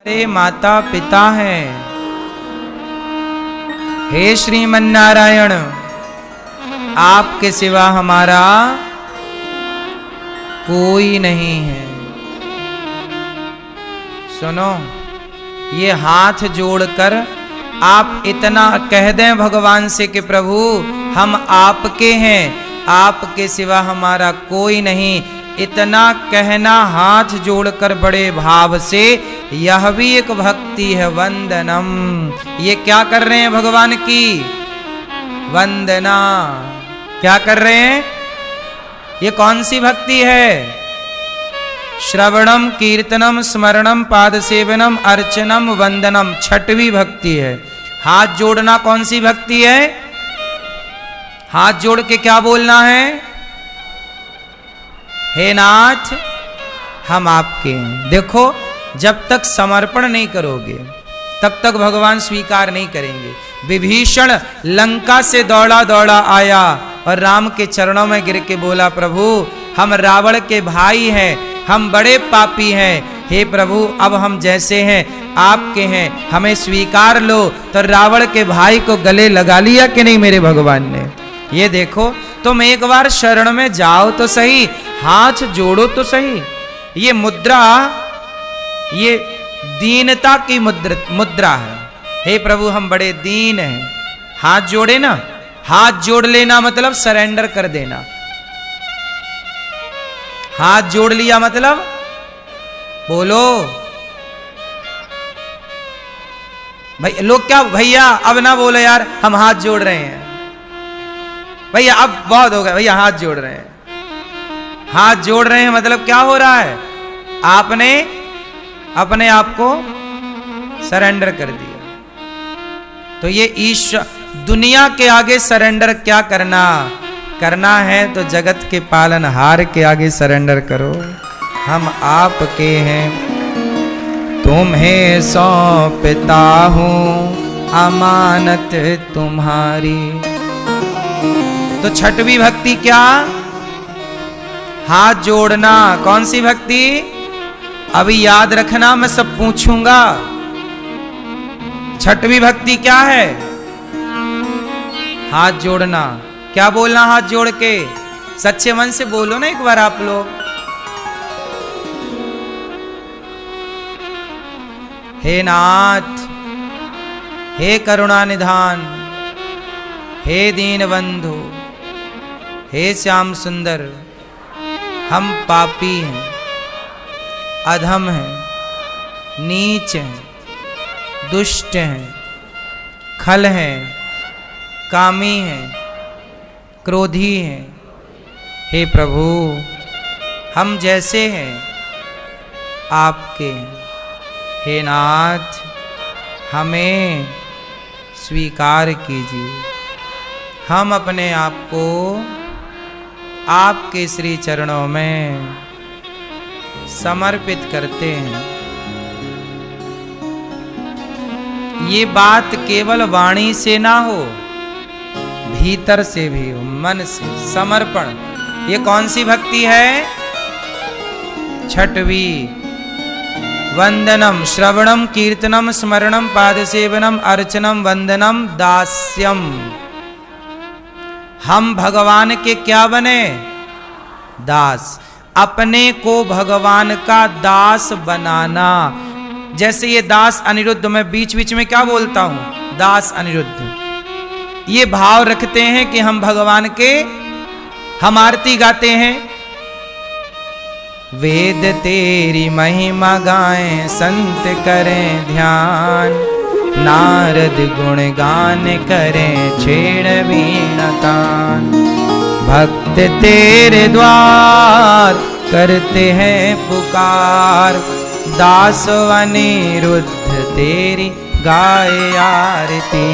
हमारे माता पिता हैं। हे श्रीमन नारायण, आपके सिवा हमारा कोई नहीं है। सुनो, ये हाथ जोड़कर आप इतना कह दें भगवान से कि प्रभु हम आपके हैं, आपके सिवा हमारा कोई नहीं। इतना कहना हाथ जोड़कर बड़े भाव से, यह भी एक भक्ति है। वंदनम, ये क्या कर रहे हैं? भगवान की वंदना क्या कर रहे हैं? ये कौन सी भक्ति है? श्रवणम कीर्तनम स्मरणम पाद सेवनम अर्चनम वंदनम, छठवीं भक्ति है। हाथ जोड़ना कौन सी भक्ति है? हाथ जोड़ के क्या बोलना है? हे नाथ, हम आपके हैं। देखो, जब तक समर्पण नहीं करोगे तब तक भगवान स्वीकार नहीं करेंगे। विभीषण लंका से दौड़ा दौड़ा आया और राम के चरणों में गिर के बोला, प्रभु हम रावण के भाई हैं, हम बड़े पापी हैं। हे प्रभु, अब हम जैसे हैं आपके हैं, हमें स्वीकार लो। तो रावण के भाई को गले लगा लिया कि नहीं मेरे भगवान ने? ये देखो, तुम एक बार शरण में जाओ तो सही, हाथ जोड़ो तो सही। ये मुद्रा, ये दीनता की मुद्रा है। हे प्रभु हम बड़े दीन हैं। हाथ जोड़े ना, हाथ जोड़ लेना मतलब सरेंडर कर देना। हाथ जोड़ लिया मतलब बोलो भाई। लोग क्या भैया अब ना बोलो यार, हम हाथ जोड़ रहे हैं भैया, अब बहुत हो गया भैया, हाथ जोड़ रहे हैं। हाथ जोड़ रहे हैं मतलब क्या हो रहा है? आपने अपने आप को सरेंडर कर दिया। तो ये ईश्वर, दुनिया के आगे सरेंडर क्या करना है तो जगत के पालनहार के आगे सरेंडर करो। हम आपके हैं, तुम्हें सौंपता हूं अमानत तुम्हारी। तो छठवीं भक्ति क्या? हाथ जोड़ना। कौन सी भक्ति? अभी याद रखना, मैं सब पूछूंगा। छठवीं भक्ति क्या है? हाथ जोड़ना। क्या बोलना हाथ जोड़ के? सच्चे मन से बोलो ना एक बार आप लोग। हे नाथ, हे करुणा निधान, हे दीन बंधु, हे श्याम सुंदर, हम पापी हैं, अधम हैं, नीच हैं, दुष्ट हैं, खल हैं, कामी हैं, क्रोधी हैं। हे प्रभु, हम जैसे हैं आपके हैं। हे नाथ, हमें स्वीकार कीजिए। हम अपने आप को आपके श्री चरणों में समर्पित करते हैं। ये बात केवल वाणी से ना हो, भीतर से भी हो, मन से समर्पण। ये कौन सी भक्ति है? छठवीं। वंदनम श्रवणम कीर्तनम स्मरणम पादसेवनम अर्चनम वंदनम दास्यम। हम भगवान के क्या बने? दास। अपने को भगवान का दास बनाना। जैसे ये दास अनिरुद्ध, मैं बीच बीच में क्या बोलता हूं? दास अनिरुद्ध। ये भाव रखते हैं कि हम भगवान के, हम आरती गाते हैं, वेद तेरी महिमा गाएं, संत करें ध्यान, नारद गुण गान करें, छेड़ वीणा तान। भक्त तेरे द्वार करते हैं पुकार, दास अनिरुद्ध तेरी गाए आरती।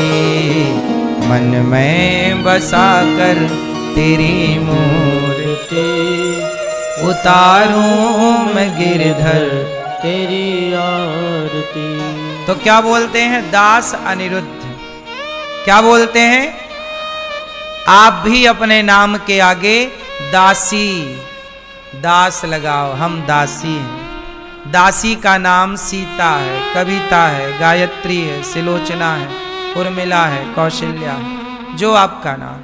मन में बसा कर तेरी मूर्ति, उतारूं मैं गिरधर तेरी आरती। तो क्या बोलते हैं? दास अनिरुद्ध। क्या बोलते हैं? आप भी अपने नाम के आगे दासी, दास लगाओ। हम दासी हैं। दासी का नाम सीता है, कविता है, गायत्री है, सिलोचना है, उर्मिला है, कौशल्या है, जो आपका नाम।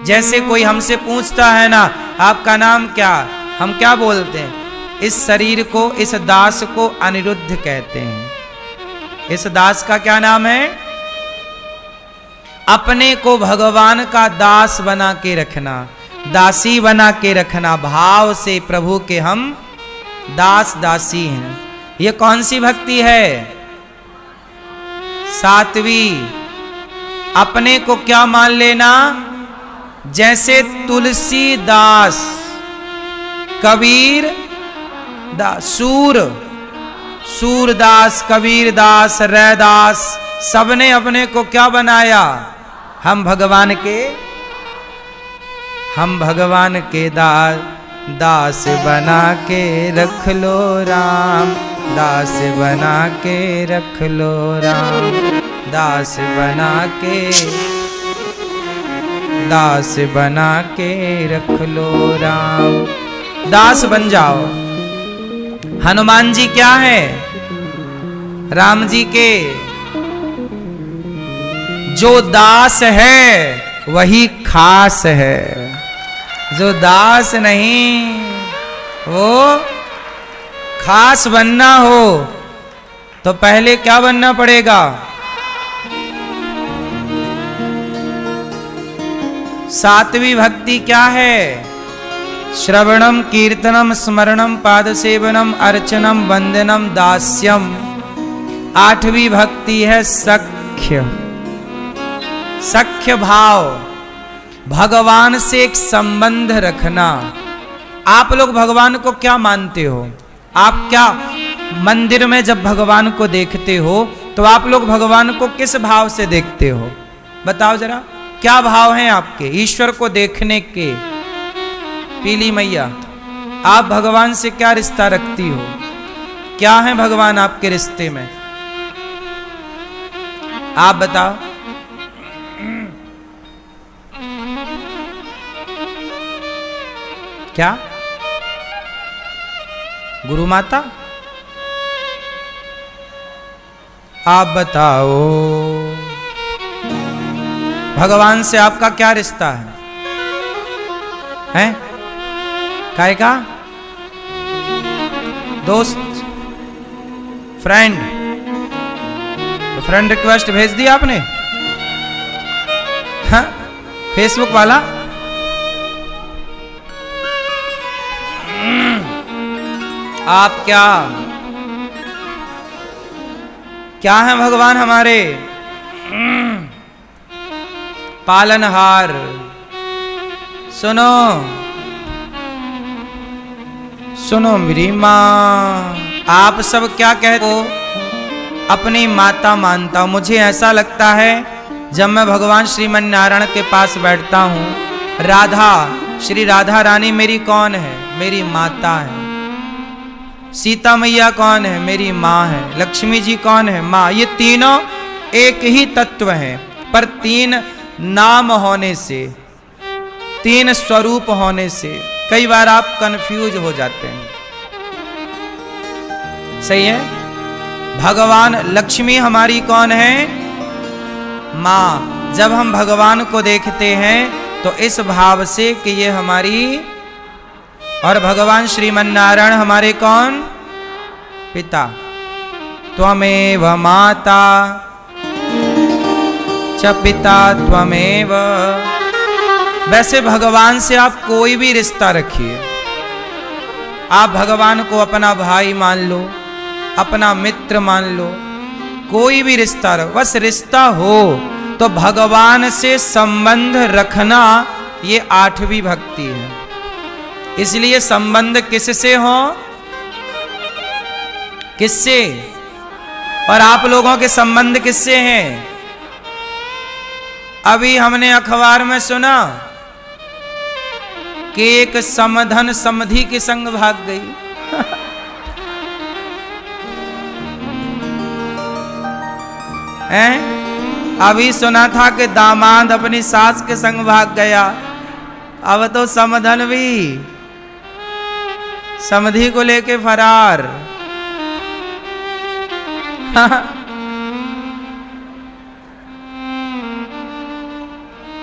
जैसे कोई हमसे पूछता है ना आपका नाम क्या, हम क्या बोलते हैं? इस शरीर को, इस दास को अनिरुद्ध कहते हैं। इस दास का क्या नाम है? अपने को भगवान का दास बना के रखना, दासी बना के रखना, भाव से प्रभु के हम दास दासी हैं। ये कौन सी भक्ति है? सातवीं। अपने को क्या मान लेना? जैसे तुलसीदास, कबीर दास, सूरदास, कबीरदास, रैदास, सबने अपने को क्या बनाया? हम भगवान के दास बना के रख लो राम, दास बना के रख लो राम, दास बना के रख लो राम। दास बन जाओ। हनुमान जी क्या है? राम जी के। जो दास है वही खास है, जो दास नहीं वो खास बनना हो तो पहले क्या बनना पड़ेगा? सातवीं भक्ति क्या है? श्रवणम कीर्तनम स्मरणम पादसेवनम अर्चनम वंदनम दास्यम। आठवीं भक्ति है सख्य, सख्य भाव, भगवान से एक संबंध रखना। आप लोग भगवान को क्या मानते हो? आप क्या मंदिर में जब भगवान को देखते हो तो आप लोग भगवान को किस भाव से देखते हो? बताओ जरा, क्या भाव हैं आपके ईश्वर को देखने के? पीली मैया, आप भगवान से क्या रिश्ता रखती हो? क्या है भगवान आपके रिश्ते में? आप बताओ। क्या? गुरु माता? आप बताओ, भगवान से आपका क्या रिश्ता है? हैं? काय का? दोस्त, फ्रेंड? तो फ्रेंड रिक्वेस्ट भेज दी आपने? हाँ, फेसबुक वाला? आप क्या हैं भगवान हमारे? पालनहार। सुनो मेरी माँ, आप सब क्या कहते हो? अपनी माता मानता हूं। मुझे ऐसा लगता है जब मैं भगवान श्रीमन नारायण के पास बैठता हूं, राधा, श्री राधा रानी मेरी कौन है? मेरी माता है। सीता मैया कौन है? मेरी माँ है। लक्ष्मी जी कौन है? माँ। ये तीनों एक ही तत्व हैं, पर तीन नाम होने से, तीन स्वरूप होने से कई बार आप कंफ्यूज हो जाते हैं। सही है? भगवान, लक्ष्मी हमारी कौन है? माँ। जब हम भगवान को देखते हैं तो इस भाव से कि ये हमारी, और भगवान श्रीमन नारायण हमारे कौन? पिता। त्वमेव माता च पिता त्वमेव। वैसे भगवान से आप कोई भी रिश्ता रखिए, आप भगवान को अपना भाई मान लो, अपना मित्र मान लो, कोई भी रिश्ता रखो, बस रिश्ता हो तो भगवान से संबंध रखना, ये आठवीं भक्ति है। इसलिए संबंध किससे हो? किससे? और आप लोगों के संबंध किससे हैं? अभी हमने अखबार में सुना कि एक समधन समधि के संग भाग गई। हैं? अभी सुना था कि दामाद अपनी सास के संग भाग गया। अब तो समधन भी समधि को लेके फरार।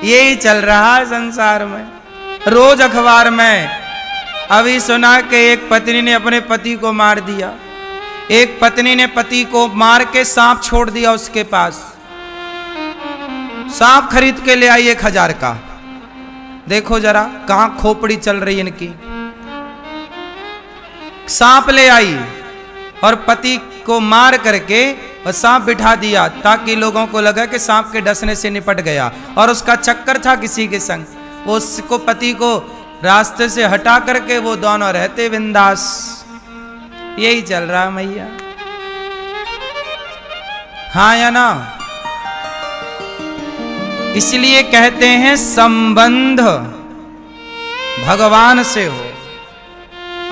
यही चल रहा है संसार में। रोज अखबार में अभी सुना कि एक पत्नी ने अपने पति को मार दिया, एक पत्नी ने पति को मार के सांप छोड़ दिया उसके पास। सांप खरीद के ले आई 1000 का। देखो जरा कहां खोपड़ी चल रही इनकी। सांप ले आई और पति को मार करके और सांप बिठा दिया ताकि लोगों को लगा कि सांप के डसने से निपट गया। और उसका चक्कर था किसी के संग, वो उसको पति को रास्ते से हटा करके वो दोनों रहते बिंदास। यही चल रहा मैया, हाँ या ना? इसलिए कहते हैं संबंध भगवान से हो।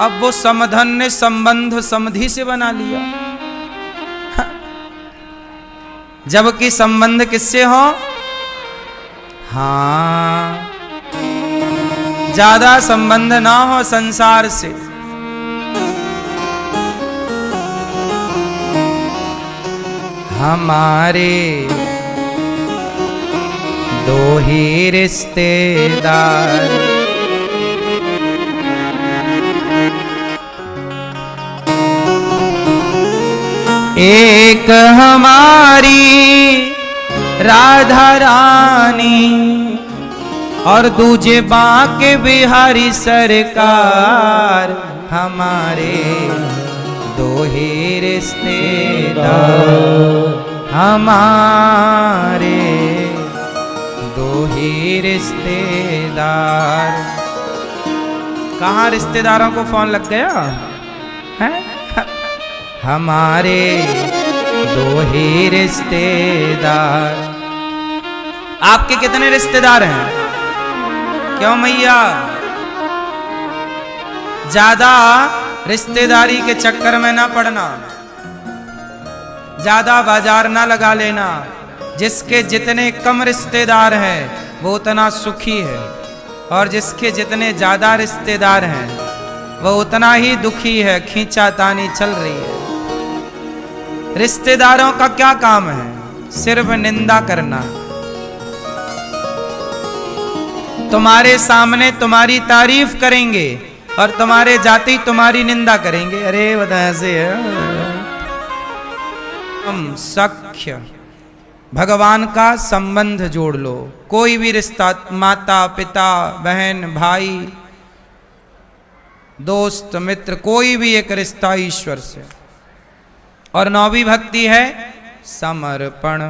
अब वो समधन ने संबंध समधि से बना लिया, जबकि संबंध किससे हो? हाँ, ज्यादा संबंध ना हो संसार से। हमारे दो ही रिश्तेदार, एक हमारी राधा रानी और दूजे बांके बिहारी सरकार। हमारे दो ही रिश्तेदार, हमारे दो ही रिश्तेदार। कहाँ रिश्तेदारों को फोन लग गया है? हमारे दो ही रिश्तेदार। आपके कितने रिश्तेदार हैं? क्यों मैया? ज्यादा रिश्तेदारी के चक्कर में ना पड़ना, ज्यादा बाजार ना लगा लेना। जिसके जितने कम रिश्तेदार हैं वो उतना सुखी है, और जिसके जितने ज्यादा रिश्तेदार हैं वो उतना ही दुखी है। खींचातानी चल रही है। रिश्तेदारों का क्या काम है? सिर्फ निंदा करना। तुम्हारे सामने तुम्हारी तारीफ करेंगे और तुम्हारे जाति तुम्हारी निंदा करेंगे। अरे बता से हम सख्य भगवान का संबंध जोड़ लो। कोई भी रिश्ता, माता पिता बहन भाई दोस्त मित्र, कोई भी एक रिश्ता ईश्वर से। और 9वीं भक्ति है समर्पण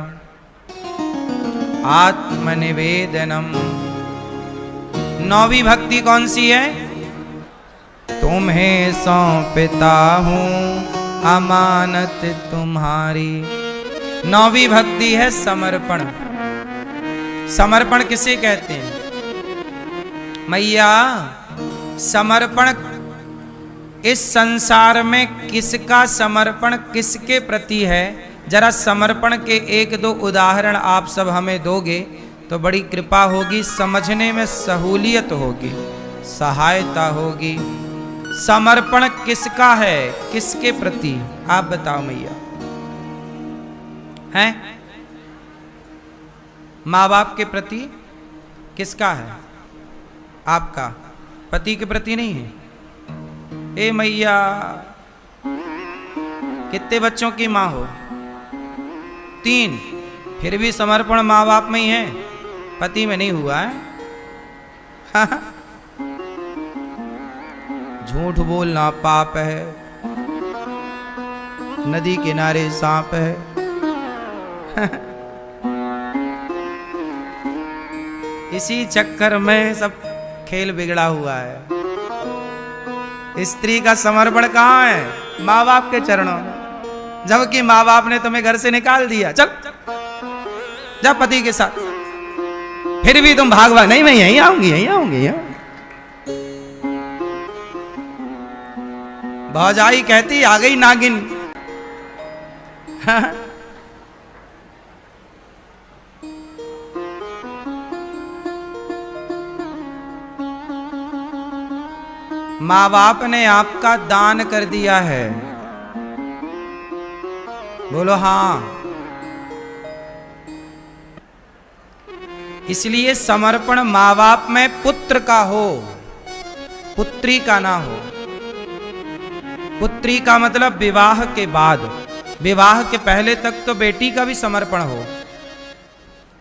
आत्मनिवेदनम। 9वीं भक्ति कौन सी है? तुम्हें सौंपता हूं अमानत तुम्हारी। 9वीं भक्ति है समर्पण। समर्पण किसे कहते हैं मैया? समर्पण इस संसार में किसका समर्पण किसके प्रति है? जरा समर्पण के 1-2 उदाहरण आप सब हमें दोगे तो बड़ी कृपा होगी, समझने में सहूलियत होगी, सहायता होगी। समर्पण किसका है, किसके प्रति? आप बताओ मैया। हैं? माँ बाप के प्रति किसका है? आपका। पति के प्रति नहीं है? ए मैया, कितने बच्चों की माँ हो? 3। फिर भी समर्पण माँ बाप में ही है, पति में नहीं हुआ है। झूठ बोलना पाप है, नदी किनारे सांप है। इसी चक्कर में सब खेल बिगड़ा हुआ है। स्त्री का समर्पण कहाँ है? माँ बाप के चरणों में। जबकि माँ बाप ने तुम्हें घर से निकाल दिया, चल जा पति के साथ, फिर भी तुम भागवा, नहीं मैं यहीं आऊंगी, यहीं आऊंगी। भौजाई कहती आ गई नागिन। माँ बाप ने आपका दान कर दिया है, बोलो हाँ। इसलिए समर्पण माँ बाप में पुत्र का हो, पुत्री का ना हो। पुत्री का मतलब विवाह के बाद, विवाह के पहले तक तो बेटी का भी समर्पण हो,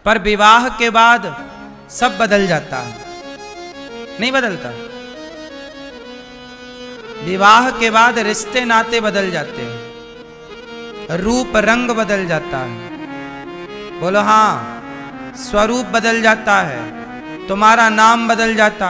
पर विवाह के बाद सब बदल जाता है, नहीं बदलता। विवाह के बाद रिश्ते नाते बदल जाते हैं, रूप रंग बदल जाता है। बोलो हाँ, स्वरूप बदल जाता है, तुम्हारा नाम बदल जाता है।